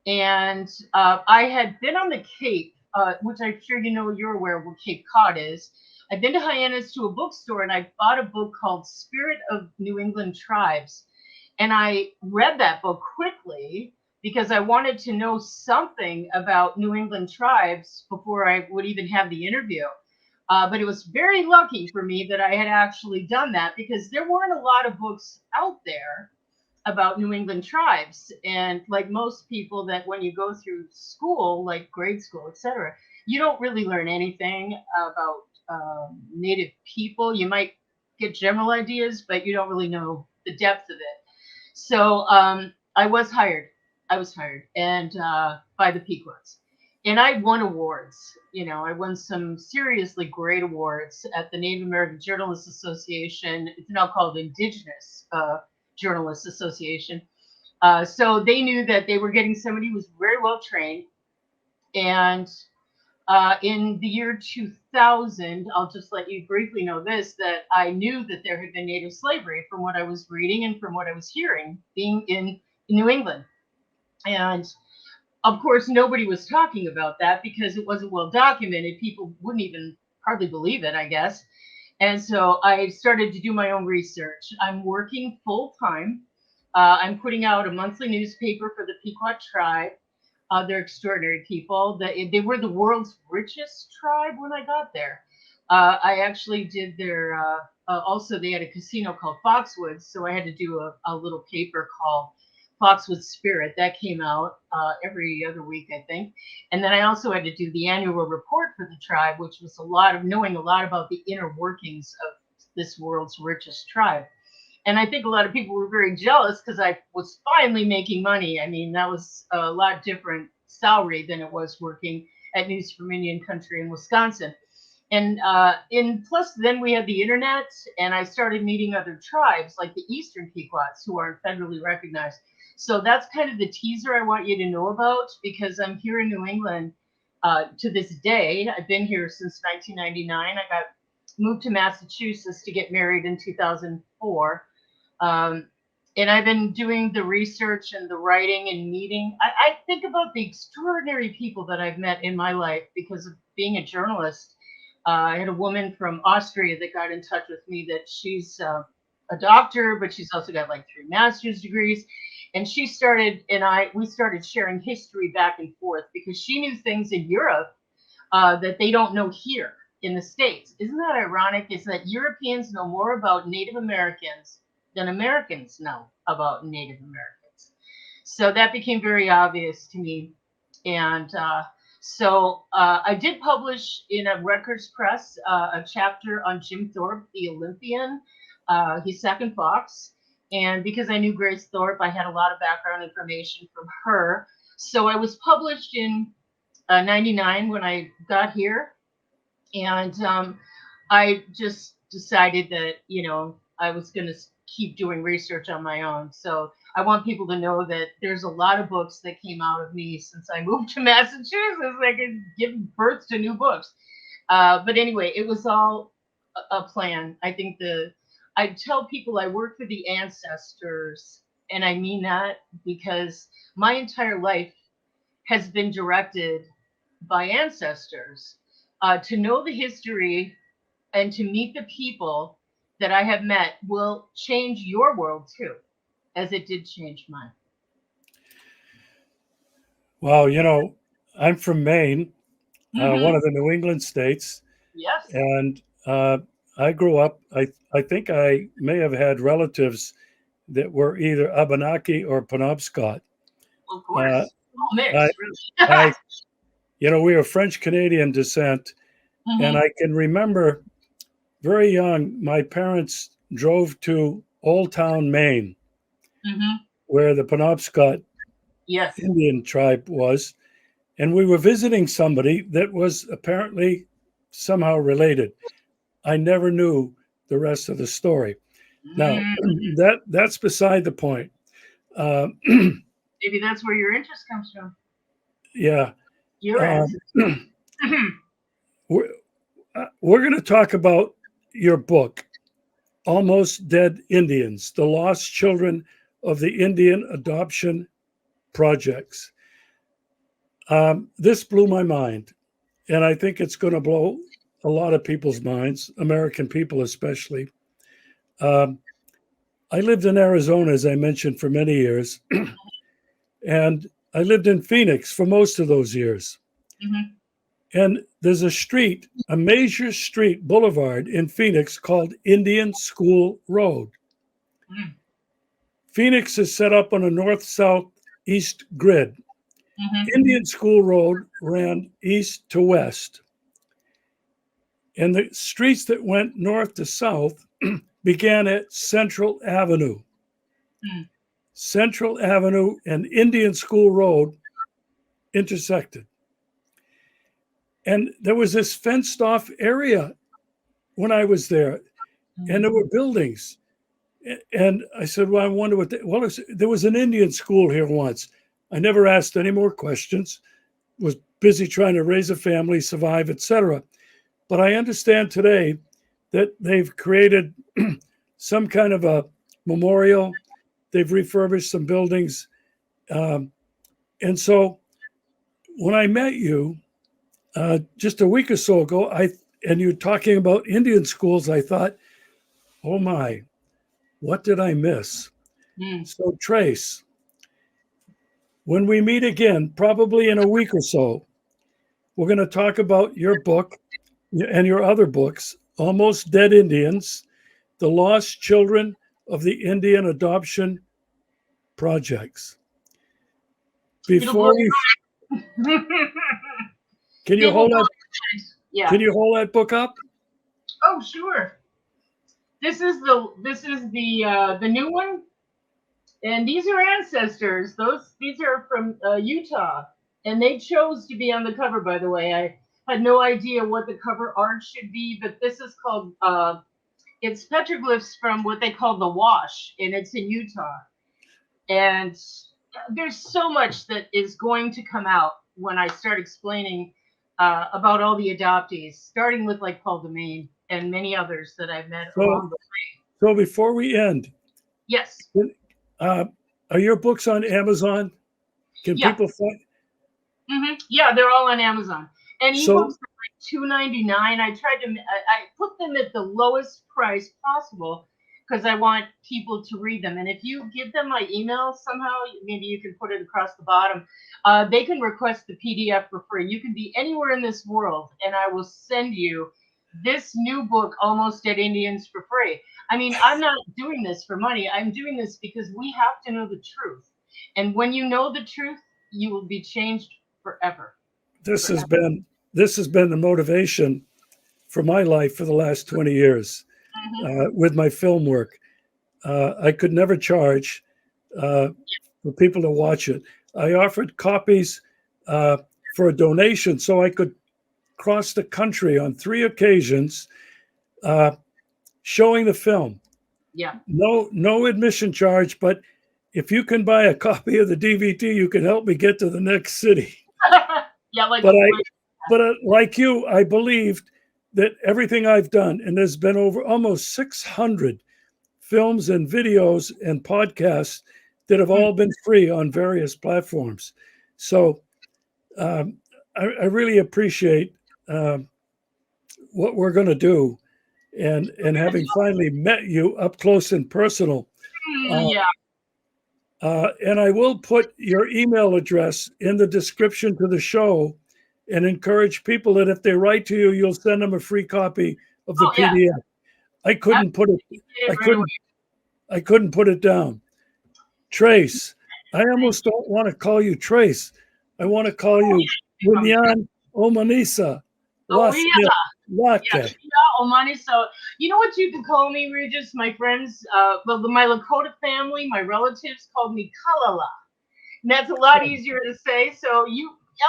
And I had been on the Cape, which I'm sure you know you're aware of where Cape Cod is. I'd been to Hyannis to a bookstore and I bought a book called Spirit of New England Tribes. And I read that book quickly because I wanted to know something about New England tribes before I would even have the interview. But it was very lucky for me that I had actually done that because there weren't a lot of books out there about New England tribes. And like most people, that when you go through school, like grade school, etc., you don't really learn anything about Native people. You might get general ideas, but you don't really know the depth of it. So I was hired. I was hired, and by the Pequots, and I won awards. You know, I won some seriously great awards at the Native American Journalists Association. It's now called Indigenous Journalists Association. So they knew that they were getting somebody who was very well trained. And in the year 2000, I'll just let you briefly know this, that I knew that there had been native slavery from what I was reading and from what I was hearing being in New England. And of course, nobody was talking about that because it wasn't well documented. People wouldn't even hardly believe it, I guess. And so I started to do my own research. I'm working full time. I'm putting out a monthly newspaper for the Pequot tribe. They're extraordinary people. They were the world's richest tribe when I got there. I actually did their, also, they had a casino called Foxwoods. So I had to do a little paper called Foxwood Spirit. That came out every other week, I think. And then I also had to do the annual report for the tribe, which was a lot of knowing a lot about the inner workings of this world's richest tribe. And I think a lot of people were very jealous because I was finally making money. I mean, that was a lot different salary than it was working at News from Indian Country in Wisconsin. And plus, then we had the internet, and I started meeting other tribes like the Eastern Pequots who aren't federally recognized. So that's kind of the teaser I want you to know about because I'm here in New England to this day. I've been here since 1999. I got moved to Massachusetts to get married in 2004. Um, and I've been doing the research and the writing and meeting. I think about the extraordinary people that I've met in my life because of being a journalist. I had a woman from Austria that got in touch with me that she's a doctor, but she's also got like 3 master's degrees. And she started, we started sharing history back and forth because she knew things in Europe that they don't know here in the States. Isn't that ironic? Is that Europeans know more about Native Americans than Americans know about Native Americans. So that became very obvious to me. And I did publish in a Rutgers Press a chapter on Jim Thorpe, the Olympian. He's second Fox. And because I knew Grace Thorpe, I had a lot of background information from her. So I was published in 99 when I got here. And I just decided that, I was going to keep doing research on my own. So I want people to know that there's a lot of books that came out of me since I moved to Massachusetts. I could give birth to new books. But anyway, it was all a plan. I tell people I work for the ancestors, and I mean that because my entire life has been directed by ancestors. To know the history and to meet the people that I have met will change your world too, as it did change mine. Well, I'm from Maine, one Hmm. of the New England states, Yes, and I grew up. I think I may have had relatives that were either Abenaki or Penobscot. of Uh, course. All I, mixed, really. I, we are French Canadian descent, and Hmm. I can remember very young. My parents drove to Old Town, Maine, Hmm. where the Penobscot Yes. Indian tribe was, and we were visiting somebody that was apparently somehow related. I never knew the rest of the story. Now, Mm, that's beside the point. Uh, maybe that's where your interest comes from. yeah, Your um, ancestors. Hmm. we're, we're going to talk about your book, Almost Dead Indians: The Lost Children of the Indian Adoption Projects. This blew my mind, and I think it's going to blow a lot of people's minds, American people especially. Um, I lived in Arizona, as I mentioned, for many years, and I lived in Phoenix for most of those years. Hmm. And there's a street, a major street boulevard in Phoenix called Indian School Road. Phoenix is set up on a north south east grid. Hmm. Indian School Road ran east to west, and the streets that went north to south began at Central Avenue. Hmm. Central Avenue and Indian School Road intersected. And there was this fenced off area when I was there, and there Hmm. were buildings. And I said, well, I wonder what, there was an Indian school here once. I never asked any more questions, was busy trying to raise a family, survive, etc. But I understand today that they've created some kind of a memorial. They've refurbished some buildings. Um, and so when I met you just a week or so ago, and you're talking about Indian schools, I thought, oh my, what did I miss? Hmm. So, Trace, when we meet again, probably in a week or so, we're going to talk about your book and your other books, Almost Dead Indians: The Lost Children of the Indian Adoption Projects. It'll blow Before we, your can you It will hold blow that? your mind. Yeah. Can you hold that book up? Oh, sure. This is the new one, and these are ancestors. These are from Utah, and they chose to be on the cover. By the way, I had no idea what the cover art should be, but this is called it's petroglyphs from what they call the Wash, and it's in Utah. And there's so much that is going to come out when I start explaining about all the adoptees, starting with like Paul Demain and many others that I've met So, along the way. so before we end, Yes. uh, are your books on Amazon? Can Yeah. people find? Yeah, they're all on Amazon. And ebooks So, are like $2.99. I put them at the lowest price possible because I want people to read them. And if you give them my email somehow, maybe you can put it across the bottom. They can request the PDF for free. You can be anywhere in this world, and I will send you this new book, Almost Dead Indians, for free. I mean, I'm not doing this for money. I'm doing this because we have to know the truth. And when you know the truth, you will be changed forever. this has Forever. been this has been the motivation for my life for the last 20 years Hmm. with my film work. I could never charge uh, for people to watch it. I offered copies uh, for a donation so I could across the country on 3 occasions showing the film. Yeah. No admission charge, but if you can buy a copy of the DVD, you can help me get to the next city. Yeah, like like you, I believed that everything I've done, and there's been over almost 600 films and videos and podcasts that have all been free on various platforms. So I really appreciate what we're going to do, and having finally met you up close and personal. yeah. And I will put your email address in the description to the show, and encourage people that if they write to you, you'll send them a free copy of the PDF. Yeah. I couldn't put it down. Trace. I almost don't want to call you Trace. I want to call you Winyan Ohmanisa Waste La'ke. Yeah, Ohmanisa. You know what you can call me, Regis? My friends, my Lakota family, my relatives called me Kalala. And that's a lot easier to say. So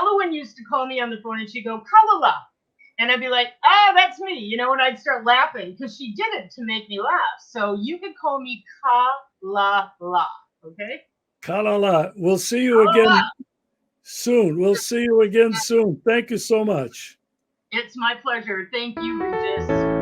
Elowen used to call me on the phone and she'd go, Kalala. And I'd be like, that's me, and I'd start laughing because she did it to make me laugh. So you can call me Kalala, okay? Kalala. We'll see you again soon. Thank you so much. It's my pleasure. Thank you, Regis.